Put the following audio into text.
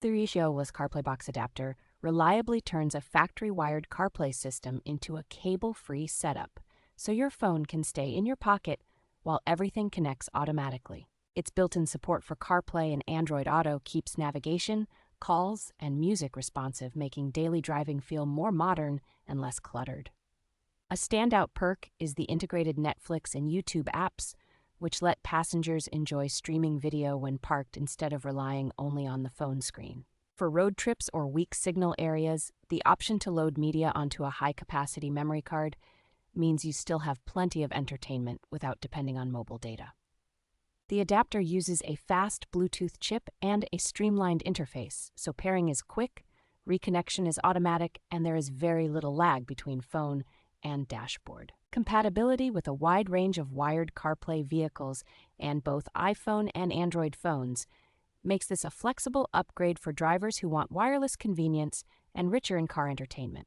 The REEIIO Wireless CarPlayBox Adapter reliably turns a factory-wired CarPlay system into a cable-free setup, so your phone can stay in your pocket while everything connects automatically. Its built-in support for CarPlay and Android Auto keeps navigation, calls, and music responsive, making daily driving feel more modern and less cluttered. A standout perk is the integrated Netflix and YouTube apps, which let passengers enjoy streaming video when parked instead of relying only on the phone screen. For road trips or weak signal areas, the option to load media onto a high-capacity memory card means you still have plenty of entertainment without depending on mobile data. The adapter uses a fast Bluetooth chip and a streamlined interface, so pairing is quick, reconnection is automatic, and there is very little lag between phone and dashboard. Compatibility with a wide range of wired CarPlay vehicles and both iPhone and Android phones makes this a flexible upgrade for drivers who want wireless convenience and richer in-car entertainment.